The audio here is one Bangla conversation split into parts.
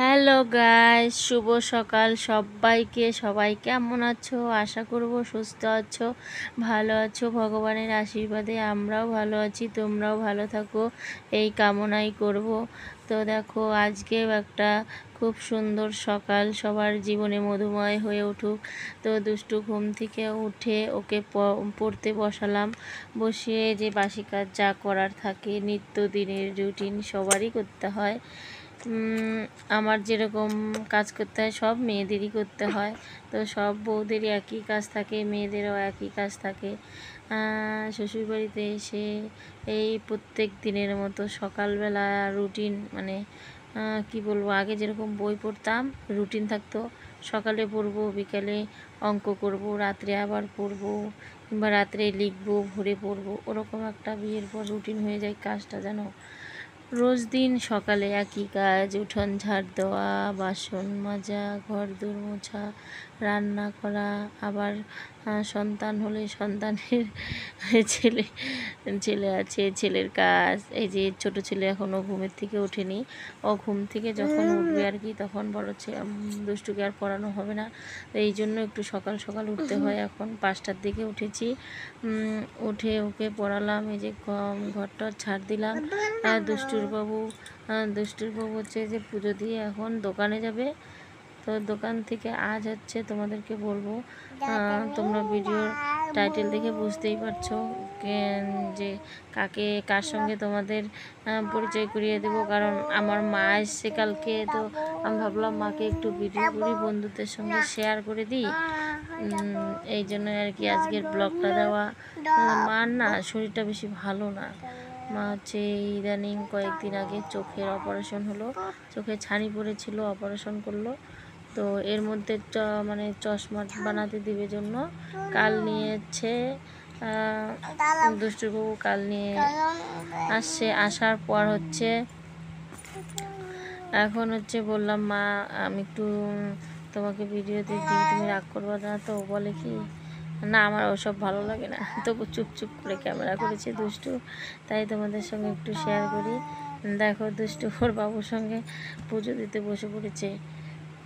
হ্যালো গাইস, শুভ সকাল সবাইকে। সবাই কেমন আছো? আশা করব সুস্থ আছো, ভালো আছো। ভগবানের আশীর্বাদে আমরাও ভালো আছি, তোমরাও ভালো থাকো এই কামনাই করব। তো দেখো, আজকেও একটা খুব সুন্দর সকাল, সবার জীবনে মধুময় হয়ে উঠুক। তো দুষ্টু ঘুম থেকে উঠে ওকে পড়তে বসালাম। বসিয়ে যে বাসি কাজ যা করার থাকে, নিত্যদিনের রুটিন সবারই করতে হয়। আমার যেরকম কাজ করতে হয় সব মেয়েদেরই করতে হয়। তো সব বউদেরই একই কাজ থাকে, মেয়েদেরও একই কাজ থাকে। শ্বশুরবাড়িতে এসে এই প্রত্যেক দিনের মতো সকালবেলা রুটিন, মানে কি বলবো, আগে যেরকম বই পড়তাম, রুটিন থাকতো, সকালে পড়বো, বিকালে অঙ্ক করব, রাত্রে আবার পড়বো, কিংবা রাত্রে লিখবো, ভোরে পড়বো, ওরকম একটা বিয়ের পর রুটিন হয়ে যায় কাজটা, জানো। রোজ দিন সকালে একই কাজ, উঠোন ঝাড় দেওয়া, বাসন মাজা, ঘর দোর মোছা, রান্না করা। আবার সন্তান হলে সন্তানের ছেলে ছেলে আছে, ছেলের কাজ। এই যে ছোট ছেলে এখনও ঘুমের থেকে ওঠেনি, ও ঘুম থেকে যখন উঠবে আর কি, তখন বড় দুষ্টুকে আর পড়ানো হবে না। এই জন্য একটু সকাল সকাল উঠতে হয়। এখন 5টার দিকে উঠেছি, উঠে ওকে পড়ালাম। এই যে ঘরটা ঝাড় দিলাম। আর দুষ্টুর বাবু হচ্ছে যে পুজো দিয়ে এখন দোকানে যাবে। তো দোকান থেকে আজ হচ্ছে, তোমাদেরকে বলবো, তোমরা ভিডিওর টাইটেল দেখে বুঝতেই পারছো যে কার সঙ্গে তোমাদের পরিচয় করিয়ে দেবো। কারণ আমার মা এসছে কালকে, তো আমি ভাবলাম মাকে একটু ভিডিও করি, বন্ধুদের সঙ্গে শেয়ার করে দিই। এই জন্য আর কি আজকের ব্লগটা দেওয়া। মার না শরীরটা বেশি ভালো না। মা হচ্ছে ইদানিং কয়েকদিন আগে চোখের অপারেশন হলো, চোখে ছানি পড়েছিল, অপারেশন করলো। তো এর মধ্যে মানে চশমা বানাতে দিবে জন্য কাল নিয়েছে দুষ্টুবাবু, কাল নিয়ে আসছে। আসার পর হচ্ছে এখন হচ্ছে বললাম, মা আমি একটু তোমাকে ভিডিওতে দিই, তুমি রাগ করবো না তো? বলে কি, না আমার ওসব ভালো লাগে না। তবু চুপ চুপ করে ক্যামেরা করেছে দুষ্টু, তাই তোমাদের সঙ্গে একটু শেয়ার করি। দেখো, দুষ্টু ওর বাবুর সঙ্গে পুজো দিতে বসে পড়েছে,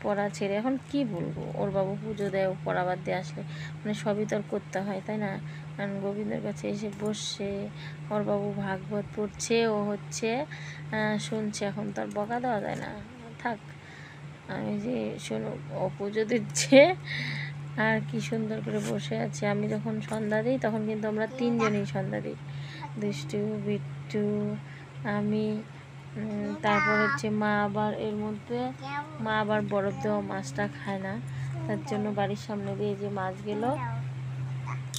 পড়া ছেড়ে। এখন কি বলবো, ওর বাবু পুজো দেয়, ও পড়া বাদ দিয়ে আসলে, মানে সবই তো আর করতে হয়, তাই না? কারণ গোবিন্দের কাছে এসে বসছে, ওর বাবু ভাগবত পড়ছে, ও হচ্ছে শুনছে। এখন তো আর বকা দেওয়া যায় না, থাক। আমি যে শোনো, ও পুজো দিচ্ছে আর কি সুন্দর করে বসে আছে। আমি যখন সন্ধ্যা দিই তখন কিন্তু আমরা 3জনই সন্ধ্যা দিই, দুষ্টু, বিট্টু, আমি। তারপর হচ্ছে মা আবার এর মধ্যে বরফ দেওয়া মাছটা খায় না, তার জন্য বাড়ির সামনে দিয়ে যে মাছ গেল,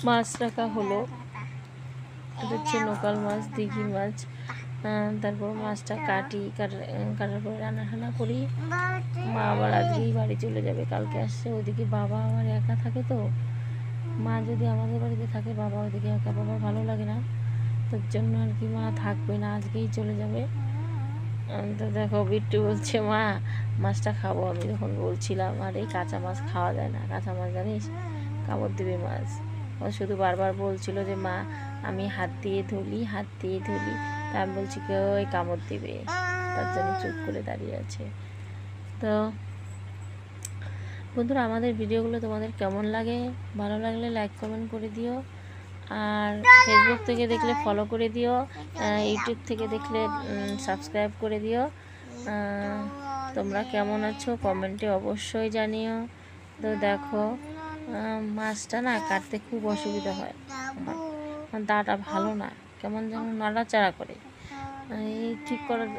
মাছ রাখা হলো। এটা হচ্ছে লোকাল মাছ, দিঘি মাছ। তারপর মাছটা কাটার পরে রান্না করি। মা আবার আজকেই বাড়ি চলে যাবে, কালকে আসছে। ওইদিকে বাবা আমার একা থাকে, তো মা যদি আমাদের বাড়িতে থাকে, বাবা ওইদিকে একা, বাবার ভালো লাগে না, তার জন্য আর কি মা থাকবে না, আজকেই চলে যাবে। তো দেখো, বিট্টু বলছে, মা মাছটা খাবো। আমি যখন বলছিলাম, আর এই কাঁচা মাছ খাওয়া যায় না, কাঁচা মাছ জানিস কামড় দেবে মাছ। ও শুধু বারবার বলছিল যে মা আমি হাত দিয়ে ধুলি, হাত দিয়ে ধুলি। তা আমি বলছি কেউ ওই কামড় দিবে, তার জন্য চুপ করে দাঁড়িয়ে আছে। তো বন্ধুরা, আমাদের ভিডিওগুলো তোমাদের কেমন লাগে? ভালো লাগলে লাইক কমেন্ট করে দিও। আর ফেসবুক থেকে দেখলে ফলো করে দিও, ইউটিউব থেকে দেখলে সাবস্ক্রাইব করে দিও। তোমরা কেমন আছো কমেন্টে অবশ্যই জানিও। তো দেখো, মাছটা না কাটতে খুব অসুবিধা হয়, আমার দাটা ভালো না, কেমন যেন নাড়াচাড়া করে। এই ঠিক করার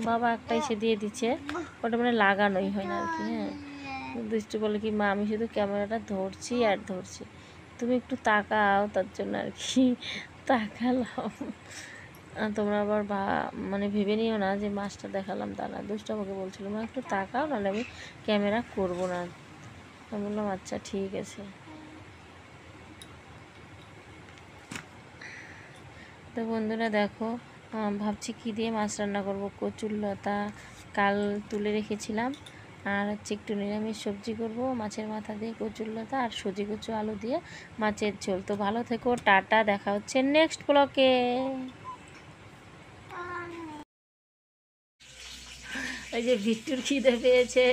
বাবা একটা এসে দিয়ে দিচ্ছে, ওটা মানে লাগানোই হয় না আর কি। হ্যাঁ, দুষ্টু বলে কি, মা আমি শুধু ক্যামেরাটা ধরছি আর ধরছি, তুমি একটু তাকাও, তার জন্য আর কি তাকালাম। তোমরা আবার মানে ভেবে নিও না যে মাছটা দেখালাম, তা না। দুষ্ট আমাকে বলছিল, মা একটু তাকাও, নাহলে আমি ক্যামেরা করবো না। আমি বললাম আচ্ছা ঠিক আছে। তো বন্ধুরা দেখো, ভাবছি কী দিয়ে মাছ রান্না করবো। কচুর লতা কাল তুলে রেখেছিলাম, আর হচ্ছে একটু নিরামিষ সবজি করব, মাছের মাথা দিয়ে কচুর লতা আর সজি কচু আলু দিয়ে মাছের ঝোল। তো ভালো থেকো, টাটা, দেখা হচ্ছে নেক্সট ব্লকে। এই যে বিট্টুর খিদে পেয়েছে,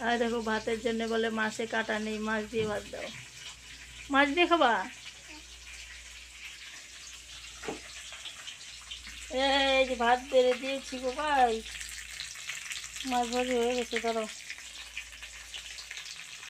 আর দেখো ভাতের জন্য বলে মাছে কাটা নেই, মাছ দিয়ে ভাত দাও। মাছ দিয়ে খাবা? এই যে ভাত বেড়ে দিয়েছি গো ভাই, মাছ ভাজি হয়ে গেছে, ধরো।